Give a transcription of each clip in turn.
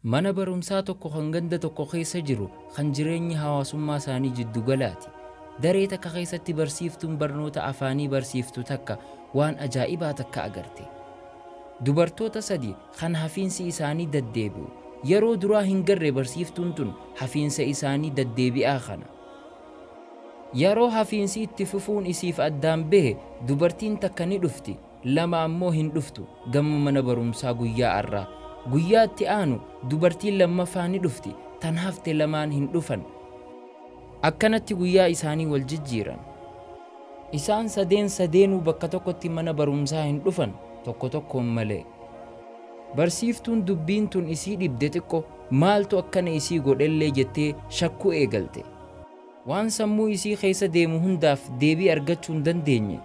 Mana barumsaa tokko kan ganda tokko keessa jiru kan jireenyi hawaasummaa isaanii jiddu galaati. Daree takka keessatti barsiiftuun barnoota afaanii barsiiftu takka waan ajaa'ibaa takka agarte. Dubartoota sadii kan hafiinsi isaanii daddeebi'u. Yeroo duraa hin garre barsiiftuun tun hafiinsa isaanii daddeebi'aa kana. Yeroo hafiinsi itti fufuun isiif addaan bahe dubartiin takka ni dhufti, lama ammoo hin dhuftu gama mana barumsaa guyyaa arraa. Guyyaa itti aanu dubartiin lammaffaa ni dhufti, tan hafte lamaan hin dhufan. Akkanatti guyyaa isaanii wal jijjiiran. Isaan sadeenuu bakka tokkotti mana barumsaa hin dhufan, tokko tokkoon malee. Barsiiftuun dubbiin tun isii dhibde xiqqo maaltu akkana isii godhellee jettee shakkuu eegalte. Waan sammuu isii keessa deemu hundaaf deebii argachuu hin dandeenye.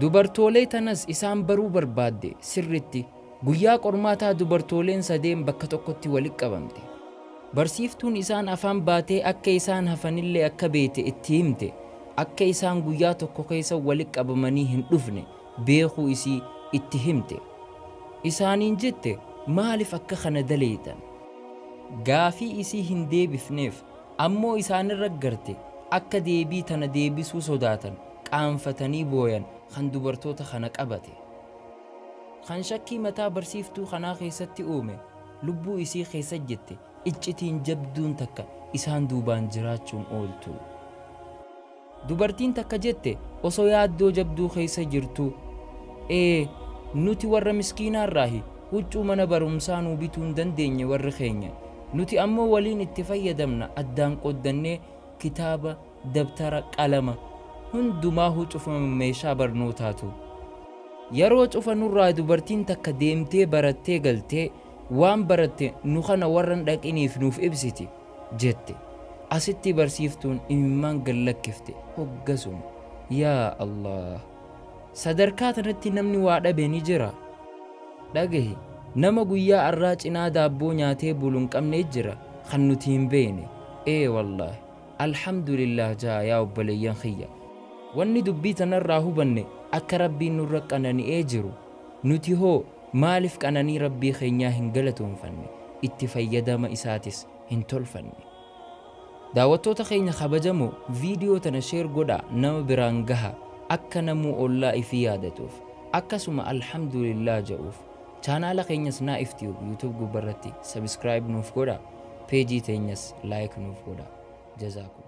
Dubartoolee tanas isaan baruu barbaadde sirritti. Guyyaa qormaataa dubartooleen sadeen bakka tokkotti walitti qabamte. Barsiiftuun isaan afaan baatee akka isaan hafanillee akka beete itti himte. Akka isaan guyyaa tokko keessa walitti qabamanii hin dhufne beekuu isii itti himte. Isaaniin jette maaliif akka kana daleetan? Gaafii isii hin deebifneef ammoo isaanirra garte akka deebii tana deebisuu sodaatan qaanfatanii booyan kan dubartoota kana qabate. Kan shakkii mataa barsiiftuu kanaa keessatti uume lubbuu isii keessa jette iccitiin jabduun takka isaan duubaan jiraachuun ooltu. Dubartiin takka jette osoo yaaddoo jabduu keessa jirtu, nuti warra miskiinaarraahi huccuu mana barumsaa nuu bituu hin dandeenye warri keenya. Nuti ammoo waliin itti fayyadamna addaan qoddannee kitaaba, dabtara, qalama hundumaa cufama meeshaa barnootaatu. Yeroo cufa nurraa dubartiin takka deemtee barattee galtee waan baratte nu kana warran dhaqiniif nuuf ibsiti jette. Asitti barsiiftuun imimmaan gallakkifte hoggasuma. Yaa Allah! Sadarkaa tanatti namni waa dhabe ni jira. Dhagahi nama guyyaa arraa cinaa daabboo nyaatee bulu hin qabne jira kan nuti hin beene. Wallaahi alhamdulillah jaa yaa obboleeyyan kiyya. Wanni dubbii tanarraa hubanne akka rabbiin nurra qanani'ee jiru. Nuti hoo maaliif qananii rabbii keenyaa hin galatoonfanne, itti fayyadama isaatis hin tolfanne. Daawwattoota keenya kabajamoo viidiyoo tana sheer godhaa nama biraan gaha akka namuu ollaa ifii yaadatuuf akkasuma alhamdulillah ja'uuf. Chaanaala keenyas naa iftiyuub YouTube gubbarratti subscribe nuuf godhaa, peejii teenyas like nuuf godhaa. Jazaakum.